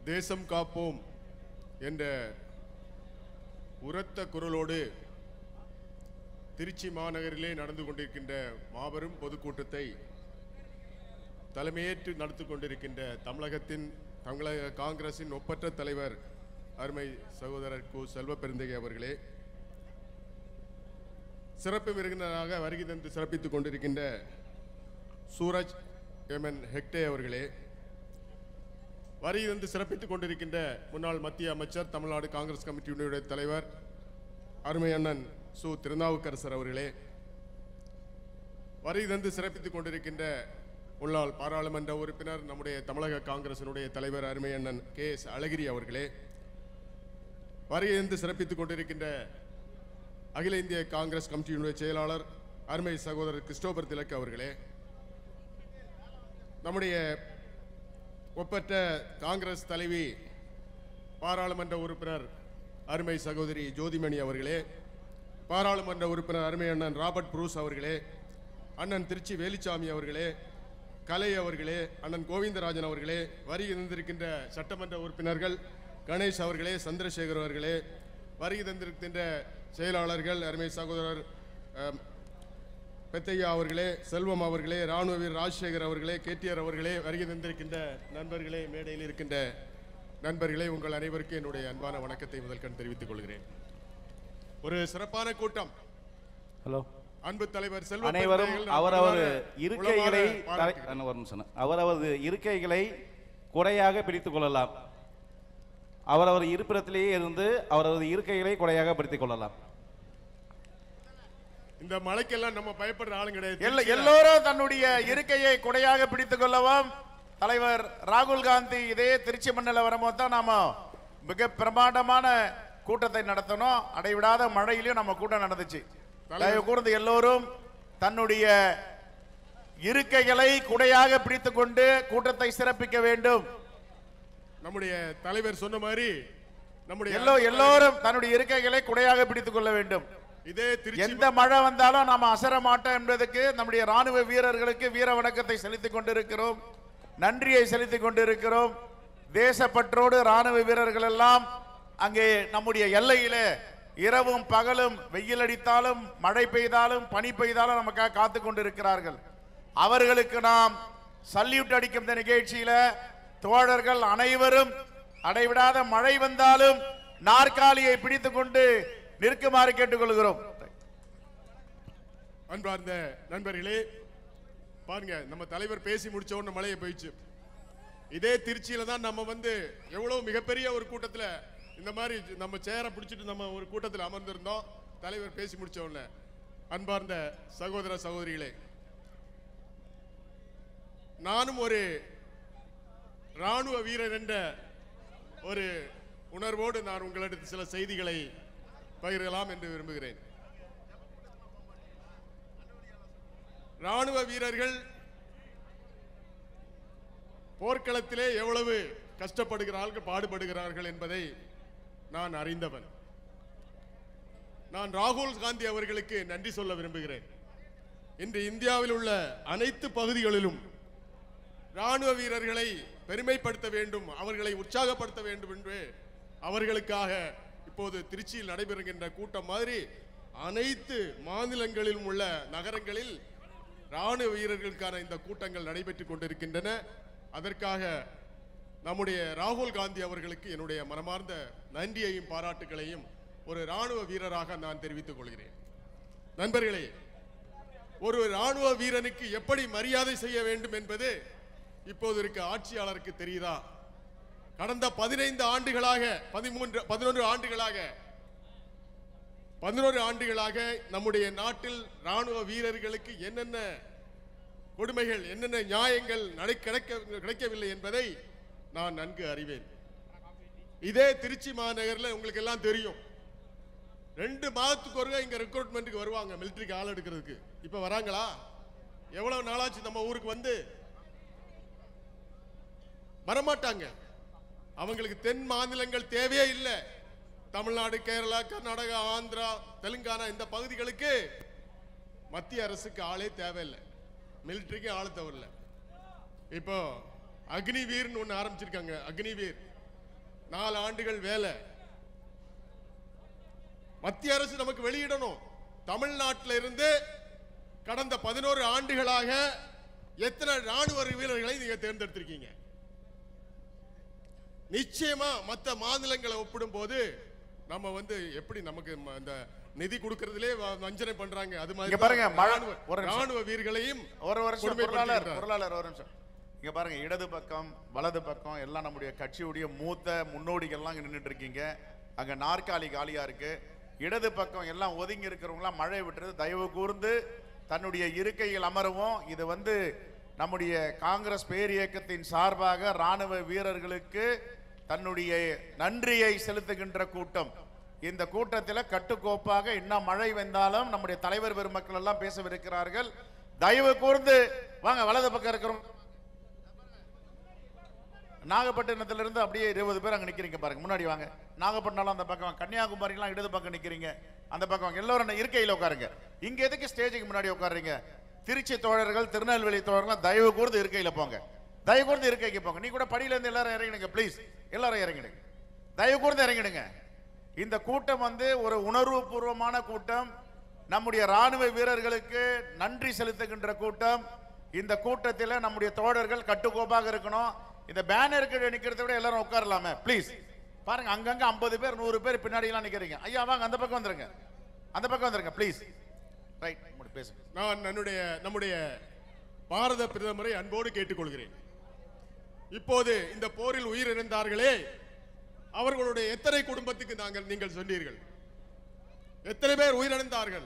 தேசம் காப்போம் என்ற உரத்த குரலோடு திருச்சி மாநகரிலே நடந்து கொண்டிருக்கின்ற மாபெரும் பொதுக்கூட்டத்தை தலைமையேற்று நடத்தி கொண்டிருக்கின்ற தமிழக காங்கிரசின் ஒப்பற்ற தலைவர் அருமை சகோதரர் கு. செல்வப்பெருந்தகை அவர்களே, சிறப்பு விருந்தினராக வருகை தந்து சிறப்பித்துக் கொண்டிருக்கின்ற சூரஜ் எம்என் ஹெக்டே அவர்களே, வருகை தந்து சிறப்பித்துக் கொண்டிருக்கின்ற முன்னாள் மத்திய அமைச்சர், தமிழ்நாடு காங்கிரஸ் கமிட்டியினுடைய தலைவர் அருமை அண்ணன் சு. திருநாவுக்கரசர் அவர்களே, வருகை தந்து சிறப்பித்துக் கொண்டிருக்கின்ற முன்னாள் பாராளுமன்ற உறுப்பினர், நம்முடைய தமிழக காங்கிரசினுடைய தலைவர் அருமை அண்ணன் கே.எஸ். அழகிரி அவர்களே, வருகை தந்து சிறப்பித்துக் கொண்டிருக்கின்ற அகில இந்திய காங்கிரஸ் கமிட்டியினுடைய செயலாளர் அருமை சகோதரர் கிறிஸ்டோபர் திலக் அவர்களே, நம்முடைய ஒப்பற்ற காங்கிரஸ் தலைவி பாராளுமன்ற உறுப்பினர் அருமை சகோதரி ஜோதிமணி அவர்களே, பாராளுமன்ற உறுப்பினர் அருமை அண்ணன் ராபர்ட் புரூஸ் அவர்களே, அண்ணன் திருச்சி வேலுச்சாமி அவர்களே, கலை அவர்களே, அண்ணன் கோவிந்தராஜன் அவர்களே, வருகை தந்திருக்கின்ற சட்டமன்ற உறுப்பினர்கள் கணேஷ் அவர்களே, சந்திரசேகர் அவர்களே, வருகை தந்திருக்கின்ற செயலாளர்கள் அருமை சகோதரர் பெத்தையா அவர்களே, செல்வம் அவர்களே, ராணுவ வீரர் ராஜசேகர் அவர்களே, கேடிஆர் அவர்களே, வருகை தந்திருக்கின்ற நண்பர்களே, மேடையில் இருக்கின்ற நண்பர்களே, உங்கள் அனைவருக்கும் என்னுடைய அன்பான வணக்கத்தை முதல்கண் தெரிவித்துக் கொள்கிறேன். ஒரு சிறப்பான கூட்டம். ஹலோ, அன்பு தலைவர் செல்வம் அனைவரும் அவரவர் இருக்கைகளை குறையாக பிடித்துக் கொள்ளலாம். அவரவர் இருப்பிடத்திலேயே இருந்து அவரது இருக்கைகளை குறையாக பிடித்துக் கொள்ளலாம். இந்த மழைக்கெல்லாம் நம்ம பயப்படுற ஆளுங்க கிடையாது. எல்லோரும் தன்னுடைய இருக்கையை குறையாக பிடித்துக் கொள்ளவும். தலைவர் ராகுல் காந்தி இதே திருச்சி மண்டல வரும்போது தான் நாம மிக பிரமாண்டமான கூட்டத்தை நடத்தணும். அடைவிடாத மழையிலும் நம்ம கூட்டம் நடந்துச்சு. தயவு கூர்ந்து எல்லோரும் தன்னுடைய இருக்கைகளை குறையாக பிடித்துக் கொண்டு கூட்டத்தை சிறப்பிக்க வேண்டும். நம்முடைய தலைவர் சொன்ன மாதிரி நம்முடைய எல்லோரும் தன்னுடைய இருக்கைகளை குறையாக பிடித்துக் கொள்ள வேண்டும். இதே திருச்சி எந்த மழை வந்தாலும் நாம அசர மாட்டோம் என்பதற்கு நம்முடைய ராணுவ வீரர்களுக்கு வீர வணக்கத்தை செலுத்திக் கொண்டிருக்கிறோம், நன்றியை செலுத்திக் கொண்டிருக்கிறோம். தேசப்பற்றோடு ராணுவ வீரர்கள் எல்லாம் அங்கே நம்முடைய எல்லையிலே இரவும் பகலும் வெயில் அடித்தாலும் மழை பெய்தாலும் பனி பெய்தாலும் நமக்காக காத்து கொண்டிருக்கிறார்கள். அவர்களுக்கு நாம் சல்யூட் அடிக்கும் இந்த நிகழ்ச்சியில தோழர்கள் அனைவரும் அடைவிடாத மழை வந்தாலும் நாற்காலியை பிடித்துக் கொண்டு நிற்குமாறு கேட்டுக்கொள்கிறோம். அன்பார்ந்த நண்பர்களே, பாருங்க, நம்ம தலைவர் பேசி முடிச்ச உடனே மழையை போயிடுச்சு. இதே திருச்சியில தான் நம்ம எவ்வளவு மிகப்பெரிய ஒரு கூட்டத்தில் இந்த மாதிரி நம்ம சேரை பிடிச்சிட்டு நம்ம ஒரு கூட்டத்தில் அமர்ந்திருந்தோம். தலைவர் பேசி முடிச்ச உடனே. அன்பார்ந்த சகோதர சகோதரிகளே, நானும் ஒரு ராணுவ வீரர் என்ற ஒரு உணர்வோடு நான் உங்களிடம் சில செய்திகளை பகிரலாம் என்று விரும்புகிறேன். ராணுவ வீரர்கள் போர்க்களத்திலே எவ்வளவு கஷ்டப்படுகிறார்கள், பாடுபடுகிறார்கள் என்பதை நான் அறிந்தவன். நான் ராகுல் காந்தி அவர்களுக்கு நன்றி சொல்ல விரும்புகிறேன். இன்று இந்தியாவில் உள்ள அனைத்து பகுதிகளிலும் ராணுவ வீரர்களை பெருமைப்படுத்த வேண்டும், அவர்களை உற்சாகப்படுத்த வேண்டும் என்று அவர்களுக்காக இப்போது திருச்சியில் நடைபெறுகின்ற கூட்டம் மாதிரி அனைத்து மாநிலங்களிலும் உள்ள நகரங்களில் ராணுவ வீரர்களுக்கான இந்த கூட்டங்கள் நடைபெற்றுக் கொண்டிருக்கின்றன. அதற்காக நம்முடைய ராகுல் காந்தி அவர்களுக்கு என்னுடைய மனமார்ந்த நன்றியையும் பாராட்டுகளையும் ஒரு ராணுவ வீரராக நான் தெரிவித்துக் கொள்கிறேன். நண்பர்களே, ஒரு ராணுவ வீரனுக்கு எப்படி மரியாதை செய்ய வேண்டும் என்பது இப்போது இருக்க ஆட்சியாளருக்கு தெரியுதா? கடந்த 15 ஆண்டுகளாக 11 ஆண்டுகளாக நம்முடைய நாட்டில் ராணுவ வீரர்களுக்கு என்னென்ன கொடுமைகள், என்னென்ன நியாயங்கள் கிடைக்கவில்லை என்பதை நான் நன்கு அறிவேன். இதே திருச்சி மாநகரில் உங்களுக்கு எல்லாம் தெரியும், 2 மாதத்துக்கு ஒருக்க இங்க ரெக்ரூட்மெண்ட்டுக்கு வருவாங்க, மிலிட்டரிக்கு ஆள் எடுக்கிறதுக்கு. இப்ப வராங்களா? எவ்வளவு நாளாச்சு நம்ம ஊருக்கு வரமாட்டாங்க. அவங்களுக்கு தென் மாநிலங்கள் தேவையே இல்லை. தமிழ்நாடு, கேரளா, கர்நாடகா, ஆந்திரா, தெலுங்கானா இந்த பகுதிகளுக்கு மத்திய அரசுக்கு ஆளே தேவையில்லை, மிலிட்டரிக்கு ஆள் தேவையில்லை. இப்போ அக்னிவீர்னு ஒன்று ஆரம்பிச்சிருக்காங்க. அக்னிவீர் 4 ஆண்டுகள் வேலை. மத்திய அரசு நமக்கு வெளியிடணும். தமிழ்நாட்டில் இருந்து கடந்த 11 ஆண்டுகளாக எத்தனை ராணுவ வீரர்களை நீங்க தேர்ந்தெடுத்திருக்கீங்க? நிச்சயமா மற்ற மாநிலங்களை ஒப்பிடும் போது நம்ம எப்படி நமக்கு இந்த நிதி கொடுக்கறதுலே வஞ்சனை பண்றாங்க. அது மாதிரி பாருங்க, ராணுவ வீரர்களையும் ஒரு வருஷம் பொருளாளர் ஒரு நிமிஷம் இங்க பாருங்க, இடது பக்கம் வலது பக்கம் எல்லாம் நம்முடைய கட்சியுடைய மூத்த முன்னோடிகள்லாம் இங்க நின்றுட்டு இருக்கீங்க. அங்க நாற்காலி காலியா இருக்கு. இடது பக்கம் எல்லாம் ஒதுங்கி இருக்கிறவங்களாம் மழை விட்டுறது, தயவு கூர்ந்து தன்னுடைய இருக்கையில் அமரவும். இது நம்முடைய காங்கிரஸ் பேரியக்கத்தின் சார்பாக ராணுவ வீரர்களுக்கு தன்னுடைய நன்றியை செலுத்துகின்ற கூட்டம். இந்த கூட்டத்தில் கட்டுக்கோப்பாக இன்னும் மழை வந்தாலும் நம்முடைய தலைவர் பெருமக்கள் எல்லாம் பேசவிருக்கிறார்கள். தயவு கூர்ந்து வாங்க, வலது பக்கம் இருக்கிறோம். நாகப்பட்டினத்திலிருந்து அப்படியே 20 பேர் அங்க நிக்கிறீங்க பாருங்க, முன்னாடி வாங்க. நாகப்பட்டினம் அந்த பக்கம், கன்னியாகுமரிலாம் இடது பக்கம் நிக்கிறீங்க, அந்த பக்கம் எல்லாரும் இருக்கையில் உட்காருங்க. இங்க எதுக்கு ஸ்டேஜுக்கு முன்னாடி உட்காருங்க? திருச்சி தோழர்கள், திருநெல்வேலி தோழர்கள் தயவு கூர்ந்து இருக்கையில போங்க, தயவு கூர்ந்து இருக்கைக்கு போங்க. நீ கூட படியில இருந்து எல்லாரும் இறங்கிடுங்க ப்ளீஸ், எல்லாரும் இறங்கிடுங்க, தயவு கூர்ந்து இறங்கிடுங்க. இந்த கூட்டம் ஒரு உணர்வு பூர்வமான கூட்டம், நம்முடைய ராணுவ வீரர்களுக்கு நன்றி செலுத்துகின்ற கூட்டம். இந்த கூட்டத்தில் நம்முடைய தோழர்கள் கட்டுக்கோப்பாக இருக்கணும். இந்த பேனருக்கு நிக்கிறத விட எல்லாரும் உட்காரலாமே ப்ளீஸ். பாருங்க, அங்கங்க 50 பேர் 100 பேர் பின்னாடி எல்லாம் நிக்கிறீங்க. ஐயா வாங்க, அந்த பக்கம் வந்துருங்க, அந்த பக்கம் வந்துருங்க ப்ளீஸ். ரைட், பேசுங்க. நான் நம்முடைய பாரத பிரதமரை அன்போடு கேட்டுக்கொள்கிறேன். இப்போது இந்த போரில் உயிரிழந்தார்களே, அவர்களுடைய எத்தனை குடும்பத்துக்கு நீங்கள் சொன்னீர்கள்? எத்தனை பேர் உயிரிழந்தார்கள்?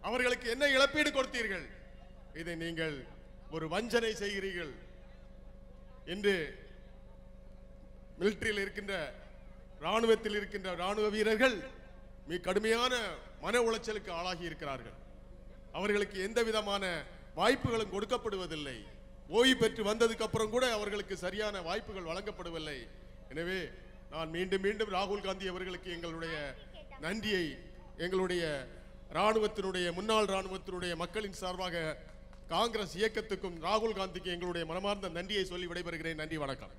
அவர்களுக்கு என்ன இழப்பீடு கொடுத்தீர்கள்? இதை நீங்கள் ஒரு வஞ்சனை செய்கிறீர்கள் என்று மிலிட்டரியில் இருக்கின்ற, ராணுவத்தில் இருக்கின்ற ராணுவ வீரர்கள் மிக கடுமையான மன உளைச்சலுக்கு ஆளாகி இருக்கிறார்கள். அவர்களுக்கு எந்த விதமான வாய்ப்புகளும் கொடுக்கப்படுவதில்லை. ஓய்வு பெற்று வந்ததுக்கு அப்புறம் கூட அவர்களுக்கு சரியான வாய்ப்புகள் வழங்கப்படவில்லை. எனவே நான் மீண்டும் மீண்டும் ராகுல் காந்தி அவர்களுக்கு எங்களுடைய நன்றியை, எங்களுடைய ராணுவத்தினுடைய, முன்னாள் ராணுவத்தினுடைய மக்களின் சார்பாக காங்கிரஸ் இயக்கத்துக்கும் ராகுல் காந்திக்கு எங்களுடைய மனமார்ந்த நன்றியை சொல்லி விடைபெறுகிறேன். நன்றி, வணக்கம்.